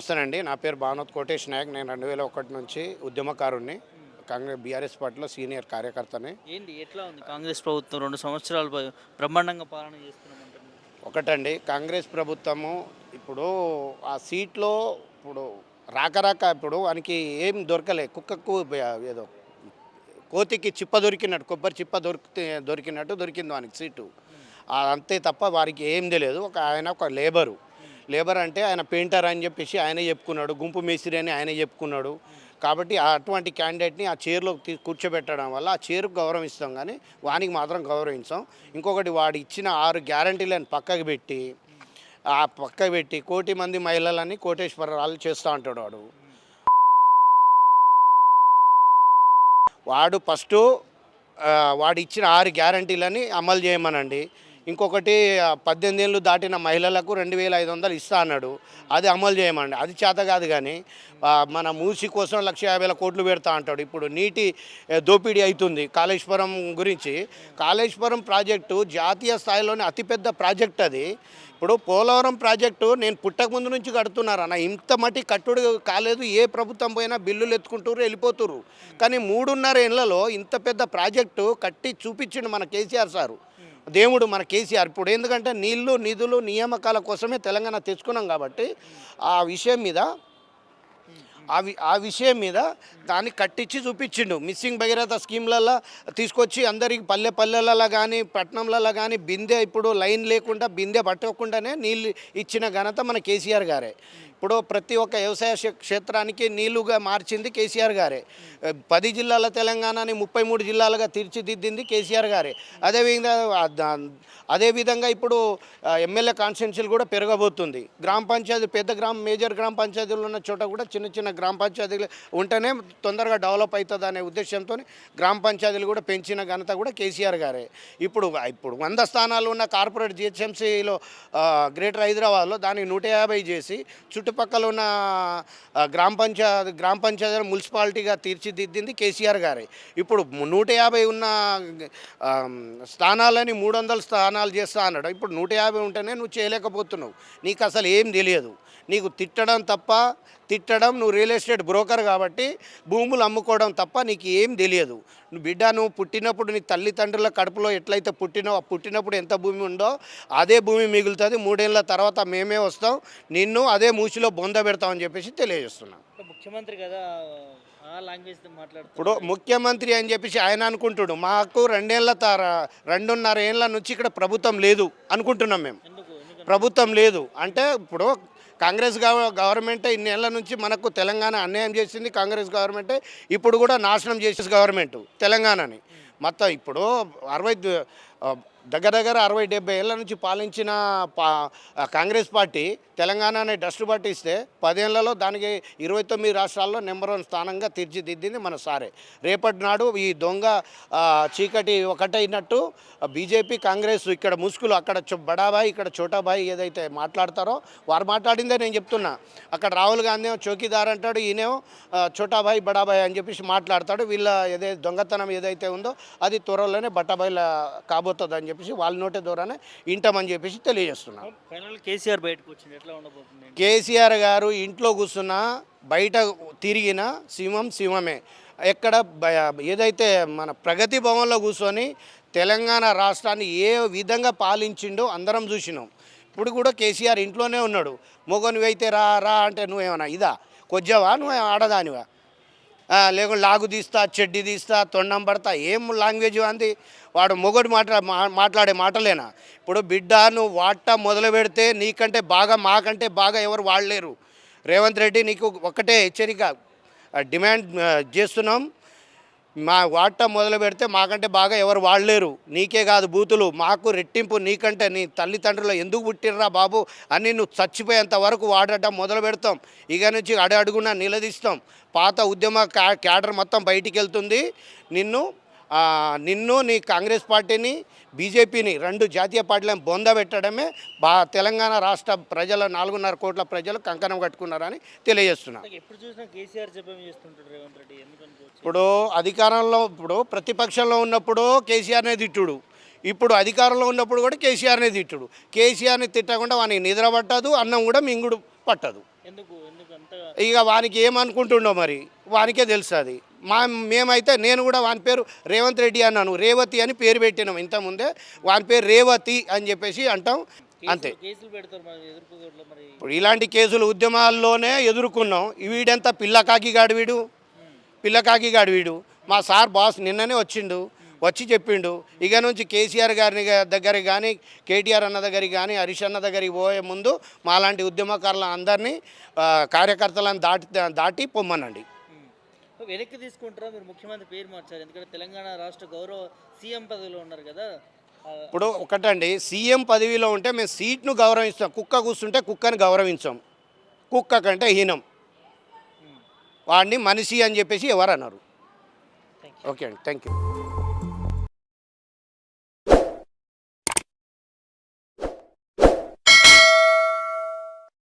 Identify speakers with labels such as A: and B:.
A: నమస్తేనండి. నా పేరు భానోత్ కోటేష్ నాయక్. నేను 2001 నుంచి ఉద్యమకారుడిని. కాంగ్రెస్ బీఆర్ఎస్ పార్టీలో సీనియర్ కార్యకర్తని.
B: ఏంటి ఎట్లా ఉంది కాంగ్రెస్ ప్రభుత్వం 2 సంవత్సరాలు బ్రహ్మాండంగా పాలన చేస్తున్నామంటున్నారు.
A: ఒకటండి, కాంగ్రెస్ ప్రభుత్వము ఇప్పుడు ఆ సీట్లో ఇప్పుడు రాక ఇప్పుడు వానికి ఏం దొరకలే. కుక్కకు ఏదో కోతికి చిప్ప దొరికినట్టు, కొబ్బరి చిప్ప దొరికినట్టు దొరికింది వానికి సీటు. అంతే తప్ప వారికి ఏం తెలియదు. ఆయన ఒక లేబర్ అంటే ఆయన పెయింటర్ అని చెప్పేసి ఆయనే చెప్పుకున్నాడు, గుంపు మేస్త్రి అని ఆయనే చెప్పుకున్నాడు. కాబట్టి అటువంటి క్యాండిడేట్ని ఆ చైర్లో కూర్చోబెట్టడం వల్ల ఆ చైర్కు గౌరవిస్తాం, కానీ వానికి మాత్రం గౌరవించాం. ఇంకొకటి, వాడు ఇచ్చిన 6 గ్యారంటీలను పక్కకు పెట్టి కోటి మంది మహిళలని కోటేశ్వరరాలు చేస్తూ ఉంటాడు. వాడు ఫస్టు వాడు ఇచ్చిన 6 గ్యారంటీలని అమలు చేయమనండి. ఇంకొకటి 18 ఏళ్ళు దాటిన మహిళలకు 2500 ఇస్తా అన్నాడు, అది అమలు చేయమండి. అది చేత కాదు. కానీ మన మూసి కోసం 1,50,000 కోట్లు పెడతా అంటాడు. ఇప్పుడు నీటి దోపిడీ అవుతుంది కాళేశ్వరం గురించి. కాళేశ్వరం ప్రాజెక్టు జాతీయ స్థాయిలోనే అతిపెద్ద ప్రాజెక్ట్ అది. ఇప్పుడు పోలవరం ప్రాజెక్టు నేను పుట్టకముందు నుంచి కడుతున్నారన్న, ఇంత మట్టి కట్టుడు కాలేదు. ఏ ప్రభుత్వం పోయినా బిల్లులు ఎత్తుకుంటారు, వెళ్ళిపోతురు. కానీ 3.5 ఏళ్లలో ఇంత పెద్ద ప్రాజెక్టు కట్టి చూపించిండు మన కేసీఆర్ సారు, దేవుడు మన కేసీఆర్. ఇప్పుడు ఎందుకంటే నీళ్లు, నిధులు, నియామకాల కోసమే తెలంగాణ తెచ్చుకున్నాం. కాబట్టి ఆ విషయం మీద దాన్ని కట్టించి చూపించిండు. మిస్సింగ్ భగీరథ స్కీమ్లలో తీసుకొచ్చి అందరికి పల్లెలలో కానీ పట్టణంలలో కానీ బిందె, ఇప్పుడు లైన్ లేకుండా బిందె పట్టకుండానే నీళ్ళు ఇచ్చిన ఘనత మన కేసీఆర్ గారే. ఇప్పుడు ప్రతి ఒక్క వ్యవసాయ క్షేత్రానికి నీళ్లుగా మార్చింది కేసీఆర్ గారే. 10 జిల్లాల తెలంగాణని 33 జిల్లాలుగా తీర్చిదిద్దింది కేసీఆర్ గారే. అదేవిధంగా ఇప్పుడు ఎమ్మెల్యే కాన్స్టిట్యున్సీలు కూడా పెరగబోతుంది. గ్రామ పంచాయతీ మేజర్ గ్రామ పంచాయతీలు ఉన్న చోట కూడా చిన్న గ్రామ పంచాయతీలు ఉంటేనే తొందరగా డెవలప్ అవుతుంది అనే ఉద్దేశంతో గ్రామ పంచాయతీలు కూడా పెంచిన ఘనత కూడా కేసీఆర్ గారే. ఇప్పుడు 100 స్థానాలు ఉన్న కార్పొరేట్ జిహెచ్ఎంసీలో గ్రేటర్ హైదరాబాద్లో దానికి 150 చేసి చుట్టుపక్కల ఉన్న గ్రామ పంచాయతీ మున్సిపాలిటీగా తీర్చిదిద్దింది కేసీఆర్ గారే. ఇప్పుడు 150 ఉన్న స్థానాలని 300 స్థానాలు చేస్తా అన్నాడు. ఇప్పుడు 150 ఉంటేనే నువ్వు చేయలేకపోతున్నావు. నీకు అసలు ఏం తెలియదు. నీకు తిట్టడం నువ్వు రియల్ ఎస్టేట్ బ్రోకర్ కాబట్టి భూములు అమ్ముకోవడం తప్ప నీకు ఏం తెలియదు. నువ్వు పుట్టినప్పుడు నీ తల్లిదండ్రుల కడుపులో ఎట్లయితే పుట్టినప్పుడు ఎంత భూమి ఉందో అదే భూమి మిగులుతుంది. 3 ఏళ్ళ తర్వాత మేమే వస్తాం, నిన్ను అదే మూసిలో బొంద పెడతామని చెప్పేసి తెలియజేస్తున్నాం.
B: ముఖ్యమంత్రి కదా
A: ఇప్పుడు ముఖ్యమంత్రి అని చెప్పేసి ఆయన అనుకుంటుడు. మాకు 2.5 ఏళ్ళ నుంచి ఇక్కడ ప్రభుత్వం లేదు అనుకుంటున్నాం మేము. ప్రభుత్వం లేదు అంటే ఇప్పుడు కాంగ్రెస్ గవర్నమెంటే ఇన్నేళ్ల నుంచి మనకు తెలంగాణ అన్యాయం చేసింది. కాంగ్రెస్ గవర్నమెంటే ఇప్పుడు కూడా నాశనం చేసే గవర్నమెంట్ తెలంగాణని మొత్తం. ఇప్పుడు దగ్గర 60-70 ఏళ్ళ నుంచి పాలించిన కాంగ్రెస్ పార్టీ తెలంగాణని డస్ట్ పట్టిస్తే 10 ఏళ్లలో దానికి 29 రాష్ట్రాల్లో నెంబర్ 1 స్థానంగా తీర్చిదిద్దింది మన సారే. రేపటి నాడు ఈ దొంగ చీకటి ఒకటైనట్టు బీజేపీ కాంగ్రెస్ ఇక్కడ ముసుగులు, అక్కడ బడాబాయి ఇక్కడ చోటాబాయి ఏదైతే మాట్లాడతారో వారు మాట్లాడిందే నేను చెప్తున్నా. అక్కడ రాహుల్ గాంధీ చౌకీదార్ అంటాడు, ఈయనేమో చోటాబాయి బడాబాయి అని చెప్పేసి మాట్లాడతాడు. వీళ్ళ దొంగతనం ఏదైతే ఉందో అది త్వరలోనే బట్టాబాయిల కాబోతుంది అని చెప్పేసి వాళ్ళ నోటే ద్వారానే ఇంటామని చెప్పేసి తెలియజేస్తున్నాం.
B: కేసీఆర్ బయటకు వచ్చింది, ఎట్లా ఉండబోతుంది?
A: కేసీఆర్ గారు ఇంట్లో కూర్చున్నా బయట తిరిగిన సింహమే. ఎక్కడ ఏదైతే మన ప్రగతి భవన్లో కూర్చొని తెలంగాణ రాష్ట్రాన్ని ఏ విధంగా పాలించిండో అందరం చూసినాం. ఇప్పుడు కూడా కేసీఆర్ ఇంట్లోనే ఉన్నాడు. మొగనువైతే రా అంటే నువ్వేమన్నా ఇదా కొజ్జవా, నువ్వు ఆడదానివా, లేకుంటే లాగు తీస్తా, చెడ్డి తీస్తా, తొండం పడతా, ఏం లాంగ్వేజ్ అంది? వాడు మొగడు మాట్లాడే మాటలేనా? ఇప్పుడు బిడ్డ నువ్వు మొదలు పెడితే నీకంటే బాగా మాకంటే బాగా ఎవరు వాడలేరు. రేవంత్ రెడ్డి నీకు ఒక్కటే హెచ్చరిక డిమాండ్ చేస్తున్నాం. మొదలు పెడితే మాకంటే బాగా ఎవరు వాడలేరు. నీకే కాదు బూతులు మాకు రెట్టింపు. నీకంటే నీ తల్లిదండ్రులు ఎందుకు పుట్టిర్రా బాబు అని నువ్వు చచ్చిపోయేంత వరకు వాడటం మొదలు పెడతాం. ఇక నుంచి అడుగున నిలదీస్తాం. పాత ఉద్యమ క్యాడర్ మొత్తం బయటికి వెళ్తుంది. నిన్ను నీ కాంగ్రెస్ పార్టీని బీజేపీని 2 జాతీయ పార్టీలను బొందబెట్టడమే తెలంగాణ రాష్ట్ర ప్రజల 4.5 కోట్ల ప్రజలు కంకణం కట్టుకున్నారని తెలియజేస్తున్నారు. ఇప్పుడు ప్రతిపక్షంలో ఉన్నప్పుడు కేసీఆర్నే తిట్టుడు, ఇప్పుడు అధికారంలో ఉన్నప్పుడు కూడా కేసీఆర్నే తిట్టుడు. కేసీఆర్ని తిట్టకుండా వానికి నిద్ర పట్టదు, అన్నం కూడా మింగుడు పట్టదు.
B: ఎందుకు ఎందుకు అంత
A: ఇక వానికి ఏమనుకుంటుండో మరి వానికే తెలుసు అది. మేమైతే నేను కూడా వాని పేరు రేవంత్ రెడ్డి అన్నాను, రేవతి అని పేరు పెట్టినాం ఇంతకుముందే. వాని పేరు రేవతి అని చెప్పేసి అంటాం అంతే.
B: కేసులు పెడతారు మరి ఎదుర్కోవట్లే మరి.
A: ఇప్పుడు ఇలాంటి కేసులు ఉద్యమాల్లోనే ఎదుర్కొన్నాం. వీడెంత పిల్లకాకిగాడు వీడు, పిల్లకాకిగాడు వీడు. మా సార్ బాస్ నిన్ననే వచ్చిండు, వచ్చి చెప్పిండు ఇక నుంచి కేసీఆర్ గారిని దగ్గరికి కానీ, కేటీఆర్ అన్న దగ్గరికి కానీ, హరీష్ అన్న దగ్గరికి పోయే ముందు మాలాంటి ఉద్యమకారులను అందరినీ కార్యకర్తలను దాటి పొమ్మనండి.
B: వెనక్కి తీసుకుంటారా మీరు? ముఖ్యమంత్రి పేరు మార్చారు, ఎందుకంటే తెలంగాణ రాష్ట్ర గౌరవ సీఎం పదవిలో ఉన్నారు కదా.
A: ఇప్పుడు ఒకటండి, సీఎం పదవిలో ఉంటే మేము సీట్ను గౌరవిస్తాం, కుక్క కూర్చుంటే కుక్కని గౌరవించాం. కుక్క కంటే హీనం వాడిని మనిషి అని చెప్పేసి ఎవరు అన్నారు. ఓకే అండి, థ్యాంక్ యూ.